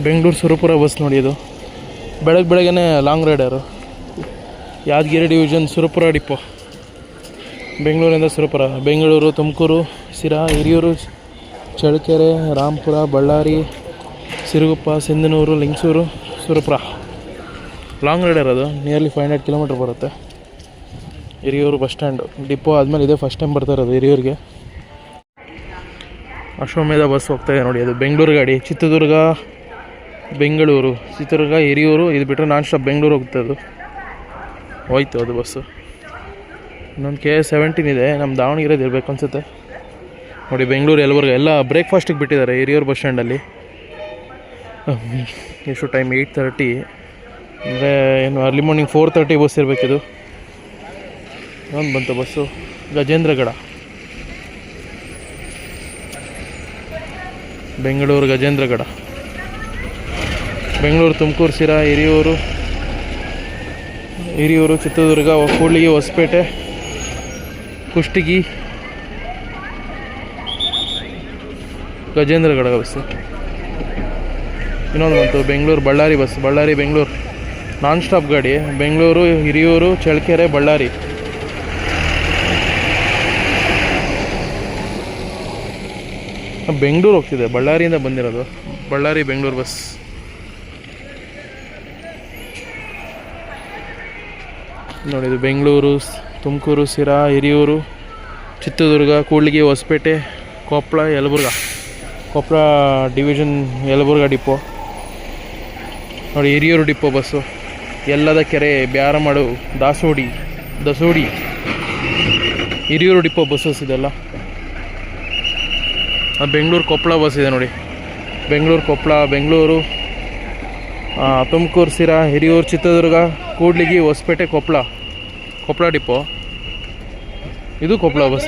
Bengaluru Surapura bus ನೋಡಿ. ಇದು ಬೆಳಗ್ಗೆ long rider. Yadgiri division Surapura depot. ಬೆಂಗಳೂರಿಂದ ಸುರಪುರ. ಬೆಂಗಳೂರು, ತುಮಕೂರು, ಸಿರಾ, ಹಿರಿಯೂರು, ಚಳ್ಳಕೆರೆ, ರಾಂಪುರ, ಬಳ್ಳಾರಿ, ಸಿರುಗುಪ್ಪ, ಸಿಂಧನೂರು, ಲಿಂಗಸೂರು, ಸುರಪುರ. ಲಾಂಗ್ ರೈಡರ್ ಅದು. ನಿಯರ್ಲಿ 500 ಕಿಲೋಮೀಟ್ರ್ ಬರುತ್ತೆ. ಹಿರಿಯೂರು ಬಸ್ ಸ್ಟ್ಯಾಂಡು ಡಿಪೋ ಆದಮೇಲೆ ಇದೇ ಫಸ್ಟ್ ಟೈಮ್ ಬರ್ತಾ ಇರೋದು ಹಿರಿಯೂರಿಗೆ. ಅಶ್ವಮೇಧ ಬಸ್ ಹೋಗ್ತಾಯಿದೆ ನೋಡಿ. ಅದು ಬೆಂಗಳೂರು ಗಾಡಿ. ಚಿತ್ರದುರ್ಗ, ಬೆಂಗಳೂರು, ಚಿತ್ರದುರ್ಗ, ಹಿರಿಯೂರು ಇದು ಬಿಟ್ಟರೆ ನಾನ್ ಸ್ಟಾಪ್ ಬೆಂಗಳೂರು ಹೋಗ್ತದೆ. ಹೋಯ್ತು ಅದು ಬಸ್ಸು. ಇನ್ನೊಂದು KS17 ಇದೆ. ನಮ್ಮ ದಾವಣಗೆರೆದು ಇರಬೇಕು ಅನಿಸುತ್ತೆ ನೋಡಿ. ಬೆಂಗಳೂರು ಯಲಬುರ್ಗ ಎಲ್ಲ ಬ್ರೇಕ್ಫಾಸ್ಟಿಗೆ ಬಿಟ್ಟಿದ್ದಾರೆ ಹಿರಿಯೂರು ಬಸ್ ಸ್ಟ್ಯಾಂಡಲ್ಲಿ. ಎಷ್ಟು ಟೈಮ್? 8:30. ಅಂದರೆ ಏನು ಅರ್ಲಿ ಮಾರ್ನಿಂಗ್ 4:30 ಬಸ್ ಇರಬೇಕಿದು. ಇನ್ನೊಂದು ಬಂತು ಬಸ್ಸು. ಗಜೇಂದ್ರಗಡ, ಬೆಂಗಳೂರು ಗಜೇಂದ್ರಗಡ. ಬೆಂಗಳೂರು, ತುಮಕೂರು, ಸಿರಾ, ಹಿರಿಯೂರು, ಚಿತ್ರದುರ್ಗ, ಕೂಡ್ಲಿಗಿ, ಹೊಸಪೇಟೆ, ಕುಷ್ಟಗಿ, ಗಜೇಂದ್ರಗಡ ಬಸ್ಸು. ಇನ್ನೊಂದು ಬಂತು Bengaluru Ballari bus. Ballari Bengaluru non stop ಗಾಡಿ. ಬೆಂಗಳೂರು, ಹಿರಿಯೂರು, ಚಳ್ಳಕೆರೆ, ಬಳ್ಳಾರಿ. ಬೆಂಗಳೂರು ಹೋಗ್ತಿದೆ. ಬಳ್ಳಾರಿಯಿಂದ ಬಂದಿರೋದು. ಬಳ್ಳಾರಿ ಬೆಂಗಳೂರು ಬಸ್. ನೋಡಿ, ಇದು ಬೆಂಗಳೂರು, ತುಮಕೂರು, ಸಿರಾ, ಹಿರಿಯೂರು, ಚಿತ್ರದುರ್ಗ, ಕೂಡ್ಲಿಗಿ, ಹೊಸಪೇಟೆ, ಕೊಪ್ಪಳ, ಯಲಬುರ್ಗ. ಕೊಪ್ಪಳ ಡಿವಿಷನ್ ಯಲಬುರ್ಗ ಡಿಪೋ ನೋಡಿ. Hiriyur depot bus. ಎಲ್ಲದ ಕೆರೆ, ಬ್ಯಾರಮಾಡು, ದಸೋಡಿ ಹಿರಿಯೂರು ಡಿಪೋ ಬಸ್ಸಸ್ ಇದೆಲ್ಲ. ಬೆಂಗಳೂರು ಕೊಪ್ಪಳ ಬಸ್ ಇದೆ ನೋಡಿ. ಬೆಂಗಳೂರು ಕೊಪ್ಪಳ, ಬೆಂಗಳೂರು, ತುಮಕೂರು, ಸಿರಾ, ಹಿರಿಯೂರು, ಚಿತ್ರದುರ್ಗ, ಕೂಡ್ಲಿಗಿ, ಹೊಸಪೇಟೆ, ಕೊಪ್ಪಳ ಡಿಪೋ. ಇದು ಕೊಪ್ಪಳ ಬಸ್.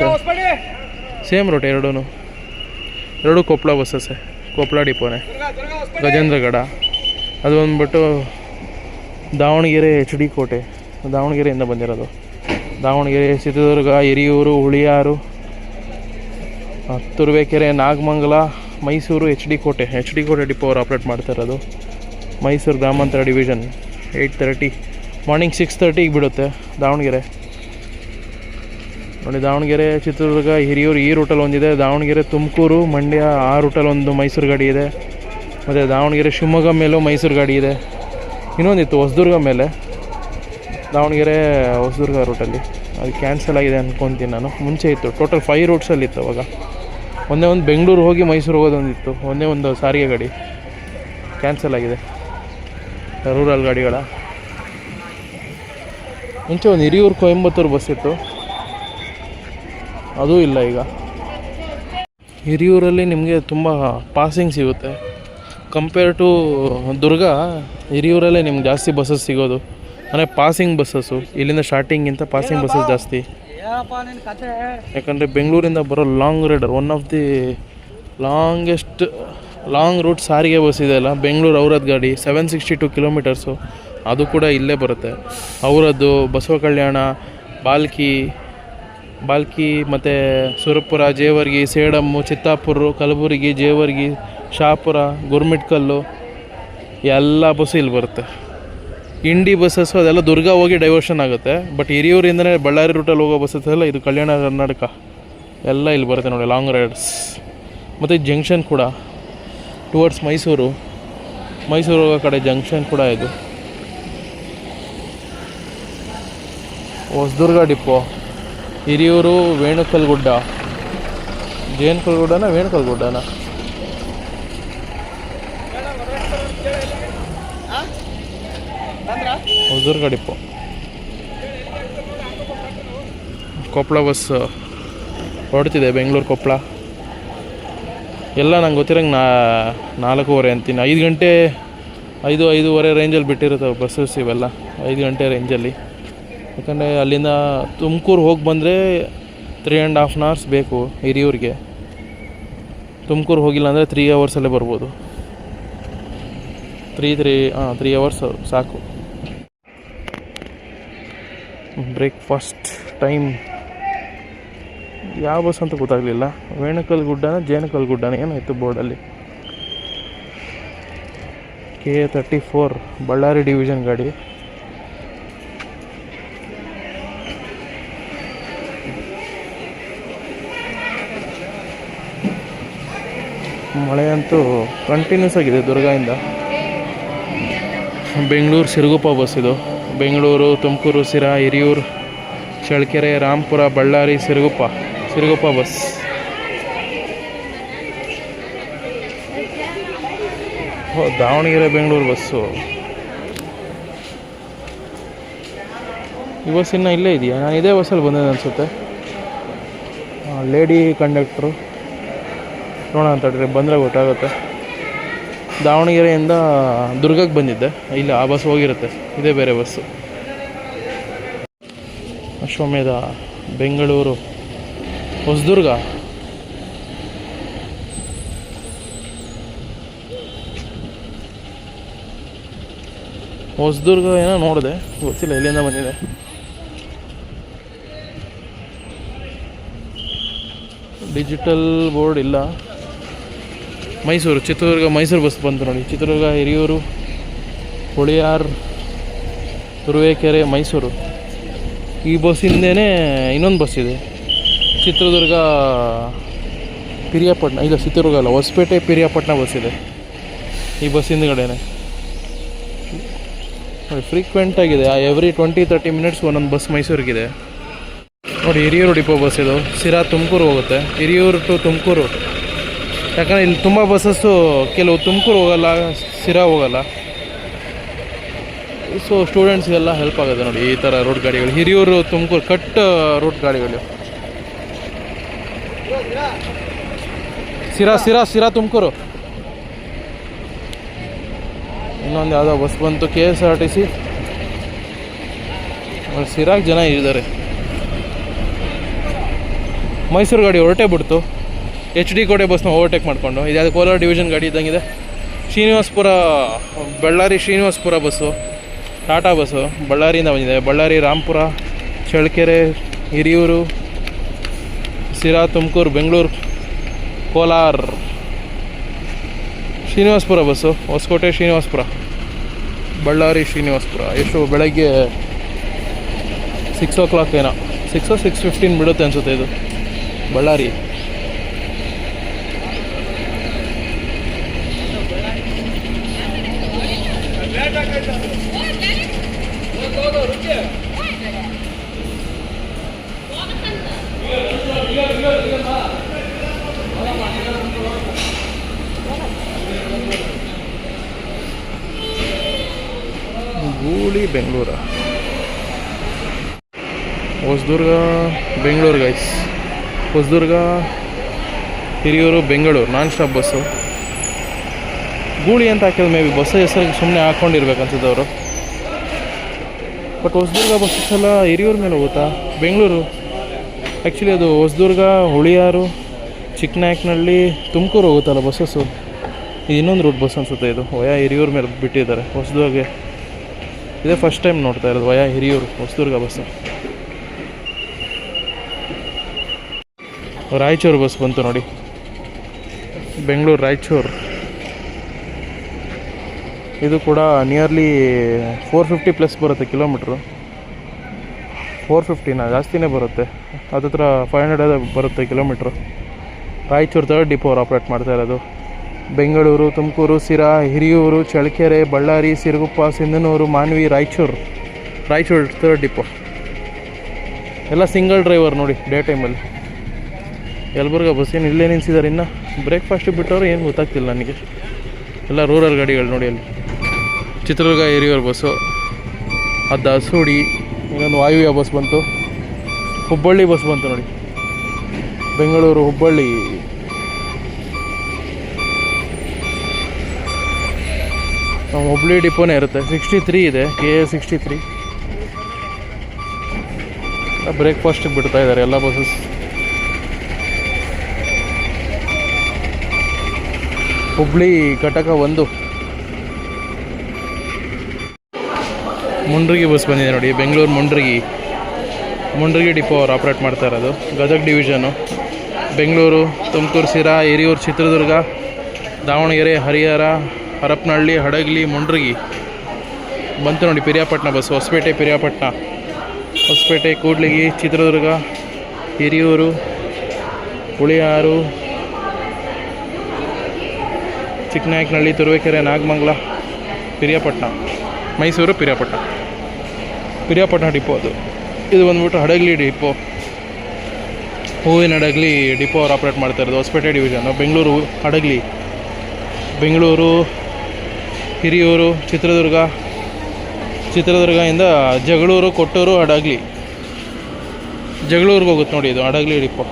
ಸೇಮ್ ರೂಟ್ ಎರಡೂ ಕೊಪ್ಪಳ ಬಸ್ಸಸ್ಸೇ. ಕೊಪ್ಪಳ ಡಿಪೋನೇ. ಗಜೇಂದ್ರಗಡ ಅದು ಬಂದ್ಬಿಟ್ಟು ದಾವಣಗೆರೆ HD ಕೋಟೆ. ದಾವಣಗೆರೆಯಿಂದ ಬಂದಿರೋದು. ದಾವಣಗೆರೆ, ಚಿತ್ರದುರ್ಗ, ಹಿರಿಯೂರು, ಹುಳಿಯಾರು, ತುರುವೇಕೆರೆ, ನಾಗಮಂಗಲ, ಮೈಸೂರು, HD ಕೋಟೆ ಡಿಪೋ ಅವರು ಆಪ್ರೇಟ್ ಮಾಡ್ತಾ ಇರೋದು. ಮೈಸೂರು ಗ್ರಾಮಾಂತರ ಡಿವಿಷನ್. 8:30 ಮಾರ್ನಿಂಗ್ 6:30ಗೆ ಬಿಡುತ್ತೆ ದಾವಣಗೆರೆ ನೋಡಿ. ದಾವಣಗೆರೆ, ಚಿತ್ರದುರ್ಗ, ಹಿರಿಯೂರು ಈ ರೂಟಲ್ಲಿ ಒಂದಿದೆ. ದಾವಣಗೆರೆ, ತುಮಕೂರು, ಮಂಡ್ಯ ಆ ರೂಟಲ್ಲಿ ಒಂದು ಮೈಸೂರು ಗಾಡಿ ಇದೆ. ಮತ್ತು ದಾವಣಗೆರೆ, ಶಿವಮೊಗ್ಗ ಮೇಲೂ ಮೈಸೂರು ಗಾಡಿ ಇದೆ. ಇನ್ನೊಂದಿತ್ತು ಹೊಸದುರ್ಗ ಮೇಲೆ. ದಾವಣಗೆರೆ ಹೊಸದುರ್ಗ ರೂಟಲ್ಲಿ ಅದು ಕ್ಯಾನ್ಸಲ್ ಆಗಿದೆ ಅಂದ್ಕೊತೀನಿ ನಾನು. ಮುಂಚೆ ಇತ್ತು. ಟೋಟಲ್ 5 ರೂಟ್ಸಲ್ಲಿತ್ತು ಅವಾಗ. ಒಂದೇ ಒಂದು ಬೆಂಗಳೂರು ಹೋಗಿ ಮೈಸೂರು ಹೋಗೋದೊಂದಿತ್ತು. ಒಂದೇ ಒಂದು ಸಾರಿಗೆ ಗಾಡಿ ಕ್ಯಾನ್ಸಲ್ ಆಗಿದೆ. ರೂರಲ್ ಗಾಡಿಗಳ. ಮುಂಚೆ ಒಂದು ಹಿರಿಯೂರು ಕೊಯಂಬತ್ತೂರು ಬಸ್ ಇತ್ತು. ಅದೂ ಇಲ್ಲ ಈಗ. ಹಿರಿಯೂರಲ್ಲಿ ನಿಮಗೆ ತುಂಬ ಪಾಸಿಂಗ್ ಸಿಗುತ್ತೆ. ಕಂಪೇರ್ ಟು ದುರ್ಗ, ಹಿರಿಯೂರಲ್ಲೇ ನಿಮ್ಗೆ ಜಾಸ್ತಿ ಬಸ್ಸಸ್ ಸಿಗೋದು. ಅಂದರೆ ಪಾಸಿಂಗ್ ಬಸ್ಸಸ್ಸು ಇಲ್ಲಿಂದ ಸ್ಟಾರ್ಟಿಂಗಿಂತ ಪಾಸಿಂಗ್ ಬಸ್ಸಸ್ ಜಾಸ್ತಿ. ಯಾಕಂದರೆ ಬೆಂಗಳೂರಿಂದ ಬರೋ long rider, one of the long route ಸಾರಿಗೆ ಬಸ್ ಇದೆಯಲ್ಲ, ಬೆಂಗಳೂರು ಔರಾದ್ ಗಾಡಿ 762 ಕಿಲೋಮೀಟರ್ಸು. ಅದು ಕೂಡ ಇಲ್ಲೇ ಬರುತ್ತೆ. ಔರಾದ್, ಬಸವ ಕಲ್ಯಾಣ, ಬಾಲ್ಕಿ ಮತ್ತು ಸುರಪುರ, ಜೇವರ್ಗಿ, ಸೇಡಮ್ಮು, ಚಿತ್ತಾಪುರ, ಕಲಬುರಗಿ, ಜೇವರ್ಗಿ, ಶಹಾಪುರ, ಗುರ್ಮಿಟ್ಕಲ್ಲು ಎಲ್ಲ ಬಸ್ಸು ಇಲ್ಲಿ ಬರುತ್ತೆ. ಇಂಡಿ ಬಸ್ಸಸ್ಸು ಅದೆಲ್ಲ ದುರ್ಗ ಹೋಗಿ ಡೈವರ್ಷನ್ ಆಗುತ್ತೆ. ಬಟ್ ಹಿರಿಯೂರಿಂದನೇ ಬಳ್ಳಾರಿ ರೂಟಲ್ಲಿ ಹೋಗೋ ಬಸ್ಸಸ್ ಎಲ್ಲ ಇದು ಕಲ್ಯಾಣ ಕರ್ನಾಟಕ ಎಲ್ಲ ಇಲ್ಲಿ ಬರುತ್ತೆ ನೋಡಿ, ಲಾಂಗ್ ರೈಡ್ಸ್. ಮತ್ತು ಜಂಕ್ಷನ್ ಕೂಡ ಟುವರ್ಡ್ಸ್ ಮೈಸೂರು ಹೋಗೋ ಕಡೆ ಜಂಕ್ಷನ್ ಕೂಡ ಇದು. ಹೊಸದುರ್ಗ ಡಿಪೋ, ಹಿರಿಯೂರು, ವೇಣುಕಲ್ಗುಡ್ಡ, ವೇಣುಕಲ್ಗುಡ್ಡನ ಹೊಸದುರ್ಗ ಡಿಪೋ. ಕೊಪ್ಪಳ ಬಸ್ ಹೊರಡ್ತಿದೆ. ಬೆಂಗಳೂರು ಕೊಪ್ಪಳ ಎಲ್ಲ ನಂಗೆ ಗೊತ್ತಿರೋಂಗೆ 4:15 ಅಂತೀನಿ. 5 ಗಂಟೆ 5:30 ರೇಂಜಲ್ಲಿ ಬಿಟ್ಟಿರುತ್ತೆ ಬಸ್ಸಸ್ ಇವೆಲ್ಲ. 5 ಗಂಟೆ ರೇಂಜಲ್ಲಿ. ಯಾಕಂದರೆ ಅಲ್ಲಿಂದ ತುಮಕೂರು ಹೋಗಿ ಬಂದರೆ 3.5 hours ಬೇಕು ಹಿರಿಯೂರಿಗೆ. ತುಮಕೂರು ಹೋಗಿಲ್ಲ ಅಂದರೆ 3 hours ಬರ್ಬೋದು. 3 hours ಸಾಕು. ಬ್ರೇಕ್ಫಾಸ್ಟ್ ಟೈಮ್ ಯಾವ ಬಸ್ ಅಂತ ಗೊತ್ತಾಗಲಿಲ್ಲ. ವೇಣುಕಲ್ಗುಡ್ಡನ ಜೇನುಕಲ್ಗುಡ್ಡನ ಏನೋ ಇತ್ತು ಬೋರ್ಡಲ್ಲಿ. KA34 ಬಳ್ಳಾರಿ ಡಿವಿಷನ್ ಗಾಡಿ. ಮಳೆ ಅಂತೂ ಕಂಟಿನ್ಯೂಸ್ ಆಗಿದೆ ದುರ್ಗಾಯಿಂದ. ಬೆಂಗಳೂರು ಸಿರುಗುಪ್ಪ ಬಸ್ ಇದು. ಬೆಂಗಳೂರು, ತುಮಕೂರು, ಸಿರಾ, ಹಿರಿಯೂರು, ಚಳ್ಳಕೆರೆ, ರಾಂಪುರ, ಬಳ್ಳಾರಿ, ಸಿರುಗುಪ್ಪ ಬಸ್. ದಾವಣಗೆರೆ ಬೆಂಗಳೂರು ಬಸ್ಸು. ಈ ಬಸ್ ಇನ್ನೂ ಇಲ್ಲೇ ಇದೆಯಾ? ನಾನು ಇದೇ ಬಸ್ಸಲ್ಲಿ ಬಂದಿದ್ದೆ ಅನಿಸುತ್ತೆ. ಲೇಡಿ ಕಂಡಕ್ಟ್ರು ನೋಡೋಣ ಅಂತಡ್ರಿ, ಬಂದರೆ ಗೊತ್ತಾಗುತ್ತೆ. ದಾವಣಗೆರೆಯಿಂದ ದುರ್ಗಕ್ಕೆ ಬಂದಿದ್ದೆ, ಇಲ್ಲ ಆ ಬಸ್ ಹೋಗಿರುತ್ತೆ, ಇದೇ ಬೇರೆ ಬಸ್ಸು. ಅಶ್ವಮೇಧ ಬೆಂಗಳೂರು ಹೊಸದುರ್ಗ. ಹೊಸದುರ್ಗ ಏನೋ ನೋಡಿದೆ, ಗೊತ್ತಿಲ್ಲ ಎಲ್ಲಿಂದ ಬಂದಿದೆ. ಡಿಜಿಟಲ್ ಬೋರ್ಡ್ ಇಲ್ಲ. ಮೈಸೂರು, ಚಿತ್ರದುರ್ಗ ಮೈಸೂರು ಬಸ್ ಬಂತು ನೋಡಿ. ಚಿತ್ರದುರ್ಗ, ಹಿರಿಯೂರು, ಹುಳಿಯಾರು, ತುರುವೇಕೆರೆ, ಮೈಸೂರು. ಈ ಬಸ್ಸಿಂದೇ ಇನ್ನೊಂದು ಬಸ್ ಇದೆ, ಚಿತ್ರದುರ್ಗ ಪಿರಿಯಾಪಟ್ಟಣ. ಇಲ್ಲ, ಚಿತ್ರದುರ್ಗ ಅಲ್ಲ, ಹೊಸಪೇಟೆ ಪಿರಿಯಾಪಟ್ಟಣ ಬಸ್ ಇದೆ. ಈ ಬಸ್ ಹಿಂದ್ಗಡೆನೆ ನೋಡಿ, ಫ್ರೀಕ್ವೆಂಟ್ ಆಗಿದೆ. ಎವ್ರಿ 20-30 ಮಿನಿಟ್ಸ್ ಒಂದೊಂದು ಬಸ್ ಮೈಸೂರಿಗಿದೆ ನೋಡಿ. ಹಿರಿಯೂರು ಡಿಪೋ ಬಸ್ ಇದು. ಸಿರಾ ತುಮಕೂರು ಹೋಗುತ್ತೆ, ಹಿರಿಯೂರು ಟು ತುಮಕೂರು. ಯಾಕಂದರೆ ಇಲ್ಲಿ ತುಂಬ ಬಸ್ಸಸ್ಸು ಕೆಲವು ತುಮಕೂರು ಹೋಗಲ್ಲ, ಸಿರಾ ಹೋಗಲ್ಲ. ಸೊ ಸ್ಟೂಡೆಂಟ್ಸ್ಗೆಲ್ಲ ಹೆಲ್ಪ್ ಆಗುತ್ತೆ ನೋಡಿ ಈ ಥರ ರೂಟ್ ಗಾಡಿಗಳು. ಹಿರಿಯೂರು ತುಮಕೂರು ಕಟ್ ರೂಟ್ ಗಾಡಿಗಳು. ಸಿರಾ ತುಮಕೂರು. ಇನ್ನೊಂದು ಯಾವುದೋ ಬಸ್ ಬಂತು, KSRTC. ಸಿರಾಗೆ ಜನ ಇದ್ದಾರೆ. ಮೈಸೂರು ಗಾಡಿ ಹೊರಟೇ ಬಿಡ್ತು, HD ಕೋಟೆ ಬಸ್ನ ಓವರ್ಟೇಕ್ ಮಾಡಿಕೊಂಡು. ಇದ್ಯಾವುದು ಕೋಲಾರ ಡಿವಿಷನ್ ಗಾಡಿ ಇದ್ದಂಗಿದೆ. ಶ್ರೀನಿವಾಸಪುರ, ಬಳ್ಳಾರಿ ಶ್ರೀನಿವಾಸಪುರ ಬಸ್ಸು, ಟಾಟಾ ಬಸ್ಸು ಬಳ್ಳಾರಿಯಿಂದ ಬಂದಿದೆ. ಬಳ್ಳಾರಿ, ರಾಂಪುರ, ಚಳ್ಳಕೆರೆ, ಹಿರಿಯೂರು, ಸಿರಾ, ತುಮಕೂರು, ಬೆಂಗಳೂರು, ಕೋಲಾರ. ಶ್ರೀನಿವಾಸಪುರ ಬಸ್ಸು, ಹೊಸಕೋಟೆ ಶ್ರೀನಿವಾಸಪುರ, ಬಳ್ಳಾರಿ ಶ್ರೀನಿವಾಸಪುರ. ಎಷ್ಟು ಬೆಳಗ್ಗೆ 6 o'clock ಏನೋ, 6:15 ಬಿಡುತ್ತೆ ಅನಿಸುತ್ತೆ ಇದು ಬಳ್ಳಾರಿ. ಗೂಳಿ Bengaluru, Hosadurga Bengaluru guys. Hosadurga, Hiriyur, Bengaluru non stop bus. ಗೂಳಿ ಅಂತ ಹಾಕಿದ ಮೇ ಬಿ ಬಸ್ ಹೆಸರಿಗೆ ಸುಮ್ಮನೆ ಹಾಕ್ಕೊಂಡಿರ್ಬೇಕು ಅನ್ಸುತ್ತೆ ಅವರು. ಬಟ್ ಹೊಸದುರ್ಗ ಬಸ್ಸಸ್ ಎಲ್ಲ ಹಿರಿಯೂರು ಮೇಲೆ ಹೋಗುತ್ತಾ? ಬೆಂಗಳೂರು ಆ್ಯಕ್ಚುಲಿ ಅದು ಹೊಸದುರ್ಗ, ಹುಳಿಯಾರು, ಚಿಕ್ಕನಾಯಕನಹಳ್ಳಿ, ತುಮಕೂರು ಹೋಗುತ್ತಲ್ಲ ಬಸ್ಸಸ್ಸು. ಇದು ಇನ್ನೊಂದು ರೂಟ್ ಬಸ್ ಅನಿಸುತ್ತೆ. ಇದು ವಯಾ ಹಿರಿಯೂರು ಮೇಲೆ ಬಿಟ್ಟಿದ್ದಾರೆ ಹೊಸದುರ್ಗೆ. ಇದೇ ಫಸ್ಟ್ ಟೈಮ್ ನೋಡ್ತಾ ಇರೋದು via Hiriyur Hosadurga bus. Raichur bus ಬಂತು ನೋಡಿ, ಬೆಂಗಳೂರು ರಾಯಚೂರು. ಇದು ಕೂಡ ನಿಯರ್ಲಿ 450+ ಬರುತ್ತೆ ಕಿಲೋಮೀಟ್ರು. 450ನಾ? ಜಾಸ್ತಿನೇ ಬರುತ್ತೆ, ಹತ್ತಿರ 500 ಬರುತ್ತೆ ಕಿಲೋಮೀಟ್ರು. ರಾಯಚೂರು 3rd ಡಿಪೋ ಅವ್ರು ಆಪ್ರೇಟ್ ಮಾಡ್ತಾ ಇರೋದು. Bengaluru, Tumakuru, Sira, Hiriyur, Challakere, Ballari, Siruguppa, Sindhanur, Manvi, Raichur 3rd depot. ಎಲ್ಲ ಸಿಂಗಲ್ ಡ್ರೈವರ್ ನೋಡಿ ಡೇ ಟೈಮಲ್ಲಿ. ಯಲಬುರ್ಗ ಬಸ್ ಏನು ಇಲ್ಲೇ ನಿಲ್ಲಿಸಿದ್ದಾರೆ. ಇನ್ನು ಬ್ರೇಕ್ಫಾಸ್ಟಿಗೆ ಬಿಟ್ಟವರು ಏನು ಗೊತ್ತಾಗ್ತಿಲ್ಲ ನನಗೆ. ಎಲ್ಲ ರೂರಲ್ ಗಾಡಿಗಳು ನೋಡಿ ಅಲ್ಲಿ. ಚಿತ್ರದುರ್ಗ ಹಿರಿಯೂರು ಬಸ್ಸು, ಅದು ಹಸುಡಿ. ಇನ್ನೊಂದು ವಾಯುವ್ಯ ಬಸ್ ಬಂತು. ಹುಬ್ಬಳ್ಳಿ ಬಸ್ ಬಂತು ನೋಡಿ, ಬೆಂಗಳೂರು ಹುಬ್ಬಳ್ಳಿ. ನಮ್ಮ ಹುಬ್ಬಳ್ಳಿ ಡಿಪೋನೇ ಇರುತ್ತೆ. 63 ಇದೆ, KA63. ಬ್ರೇಕ್ಫಾಸ್ಟಿಗೆ ಬಿಡ್ತಾ ಇದ್ದಾರೆ ಎಲ್ಲ ಬಸ್ಸಸ್. ಹುಬ್ಬಳ್ಳಿ ಘಟಕ 1. ಮುಂಡ್ರಿಗಿ ಬಸ್ ಬಂದಿದೆ ನೋಡಿ, ಬೆಂಗಳೂರು ಮುಂಡ್ರಿಗಿ ಡಿಪೋ ಅವ್ರು ಆಪ್ರೇಟ್ ಮಾಡ್ತಾ ಇರೋದು. ಗದಗ ಡಿವಿಷನು. ಬೆಂಗಳೂರು, ತುಮಕೂರು, ಸಿರಾ, ಹಿರಿಯೂರು, ಚಿತ್ರದುರ್ಗ, ದಾವಣಗೆರೆ, ಹರಿಹರ, ಹರಪನಹಳ್ಳಿ, ಹಡಗಲಿ, ಮುಂಡ್ರಗಿ ಬಂತು ನೋಡಿ. ಪಿರಿಯಾಪಟ್ಟಣ ಬಸ್, ಹೊಸಪೇಟೆ, ಪಿರಿಯಾಪಟ್ಟಣ, ಹೊಸಪೇಟೆ, ಕೂಡ್ಲಿಗಿ, ಚಿತ್ರದುರ್ಗ, ಹಿರಿಯೂರು, ಹುಳಿಯಾರು, ಚಿಕ್ಕನಾಯಕನಹಳ್ಳಿ, ತುರುವೇಕೆರೆ, ನಾಗಮಂಗಲ, ಪಿರಿಯಾಪಟ್ಟಣ, ಮೈಸೂರು, ಪಿರಿಯಾಪಟ್ಟಣ ಡಿಪೋ ಅದು. ಇದು ಬಂದ್ಬಿಟ್ಟು ಹಡಗಲಿ ಡಿಪೋ, ಹೂವಿನ ಹಡಗಲಿ ಡಿಪೋ ಅವ್ರು ಆಪ್ರೇಟ್ ಮಾಡ್ತಾ ಇರೋದು. ಹೊಸಪೇಟೆ ಡಿವಿಷನು, ಬೆಂಗಳೂರು ಹಡಗಲಿ, ಬೆಂಗಳೂರು, ಹಿರಿಯೂರು, ಚಿತ್ರದುರ್ಗದಿಂದ ಜಗಳೂರು, ಕೊಟ್ಟೂರು, ಹಡಗಲಿ, ಜಗಳೂರಿಗೆ ಹೋಗುತ್ತೆ ನೋಡಿ. ಇದು ಹಡಗಲಿ ಡಿಪೋ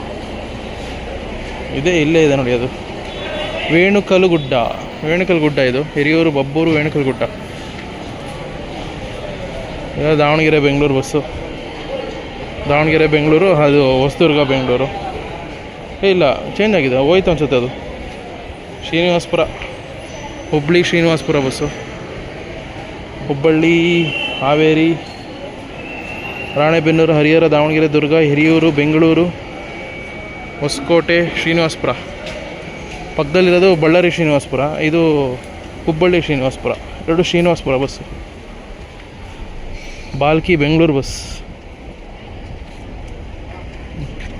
ಇಲ್ಲೇ ಇದೆ ನೋಡಿ. ಅದು ವೇಣುಕಲಗುಡ್ಡ ಇದು ಹಿರಿಯೂರು, ಬಬ್ಬೂರು, ವೇಣುಕಲಗುಡ್ಡ. ಇದು ದಾವಣಗೆರೆ ಬೆಂಗಳೂರು ಬಸ್ಸು, ದಾವಣಗೆರೆ ಬೆಂಗಳೂರು, ಅದು ಹೊಸದುರ್ಗ ಬೆಂಗಳೂರು. ಇಲ್ಲ, ಚೇಂಜ್ ಆಗಿದೆ, ಹೋಯ್ತು ಅನ್ಸುತ್ತೆ. ಅದು ಶ್ರೀನಿವಾಸಪುರ, ಹುಬ್ಬಳ್ಳಿ ಶ್ರೀನಿವಾಸಪುರ ಬಸ್ಸು, ಹುಬ್ಬಳ್ಳಿ, ಹಾವೇರಿ, ರಾಣೆಬೆನ್ನೂರು, ಹರಿಹರ, ದಾವಣಗೆರೆ, ದುರ್ಗ, ಹಿರಿಯೂರು, ಬೆಂಗಳೂರು, ಹೊಸಕೋಟೆ, ಶ್ರೀನಿವಾಸಪುರ. ಪಕ್ಕದಲ್ಲಿರೋದು ಬಳ್ಳಾರಿ ಶ್ರೀನಿವಾಸಪುರ, ಇದು ಹುಬ್ಬಳ್ಳಿ ಶ್ರೀನಿವಾಸಪುರ. ಎರಡು ಶ್ರೀನಿವಾಸಪುರ ಬಸ್ಸು. ಬಾಲ್ಕಿ ಬೆಂಗಳೂರು ಬಸ್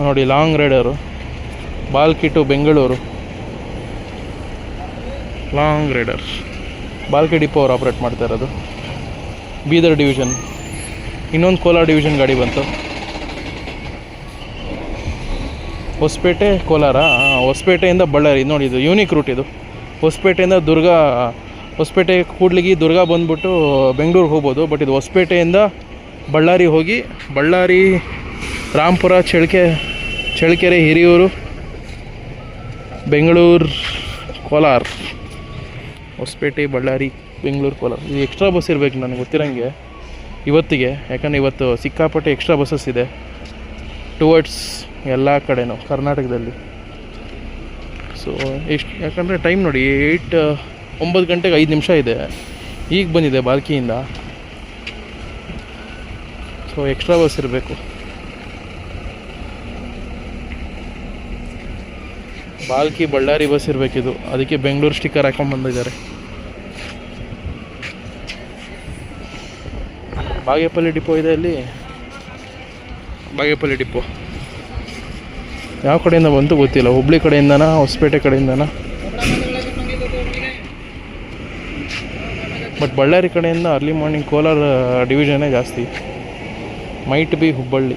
ನೋಡಿ, long rider, Balki to Bengaluru, long rider. Balki depot ಅವ್ರು ಆಪ್ರೇಟ್ ಮಾಡ್ತಾ ಇರೋದು. ಬೀದರ್ ಡಿವಿಷನ್. ಇನ್ನೊಂದು ಕೋಲಾರ ಡಿವಿಷನ್ ಗಾಡಿ ಬಂತು. ಹೊಸಪೇಟೆ, ಕೋಲಾರ, ಹೊಸಪೇಟೆಯಿಂದ ಬಳ್ಳಾರಿ ನೋಡಿ. ಇದು ಯೂನಿಕ್ ರೂಟ್. ಇದು ಹೊಸಪೇಟೆಯಿಂದ ಹೊಸಪೇಟೆ, ಕೂಡ್ಲಿಗಿ, ದುರ್ಗ ಬಂದ್ಬಿಟ್ಟು ಬೆಂಗಳೂರಿಗೆ ಹೋಗ್ಬೋದು. ಬಟ್ ಇದು ಹೊಸಪೇಟೆಯಿಂದ ಬಳ್ಳಾರಿ ಹೋಗಿ, ಬಳ್ಳಾರಿ, ರಾಂಪುರ, ಚಳ್ಳಕೆರೆ, ಹಿರಿಯೂರು, ಬೆಂಗಳೂರು, ಕೋಲಾರ, ಹೊಸಪೇಟೆ, ಬಳ್ಳಾರಿ, ಬೆಂಗಳೂರು, ಕೋಲಾರ. ಇದು ಎಕ್ಸ್ಟ್ರಾ ಬಸ್ ಇರಬೇಕು ನನಗೆ ಗೊತ್ತಿರೋಂಗೆ ಇವತ್ತಿಗೆ. ಯಾಕಂದರೆ ಇವತ್ತು ಸಿಕ್ಕಾಪಟ್ಟೆ ಎಕ್ಸ್ಟ್ರಾ ಬಸ್ಸಸ್ ಇದೆ ಟುವರ್ಡ್ಸ್ ಎಲ್ಲ ಕಡೆನೂ ಕರ್ನಾಟಕದಲ್ಲಿ. ಸೊ ಯಾಕಂದರೆ ಟೈಮ್ ನೋಡಿ, 9 ಗಂಟೆಗೆ 5 ನಿಮಿಷ ಇದೆ. ಈಗ ಬಂದಿದೆ ಬಾಲ್ಕಿಯಿಂದ. ಸೊ ಎಕ್ಸ್ಟ್ರಾ ಬಸ್ ಇರಬೇಕು. ಬಾಲ್ಕಿ ಬಳ್ಳಾರಿ ಬಸ್ ಇರಬೇಕಿದು. ಅದಕ್ಕೆ ಬೆಂಗಳೂರು ಸ್ಟಿಕ್ಕರ್ ಹಾಕೊಂಡ್ಬಂದಿದ್ದಾರೆ. ಬಾಗೇಪಲ್ಲಿ ಡಿಪೋ ಇದೆ ಅಲ್ಲಿ. ಬಾಗೇಪಲ್ಲಿ ಡಿಪೋ ಯಾವ ಕಡೆಯಿಂದ ಬಂತು ಗೊತ್ತಿಲ್ಲ. ಹುಬ್ಳಿ ಕಡೆಯಿಂದನಾ, ಹೊಸಪೇಟೆ ಕಡೆಯಿಂದನಾ, ಬಟ್ ಬಳ್ಳಾರಿ ಕಡೆಯಿಂದ ಅರ್ಲಿ ಮಾರ್ನಿಂಗ್ ಕೋಲಾರ ಡಿವಿಷನ್ನೇ ಜಾಸ್ತಿ. Might be Hubballi.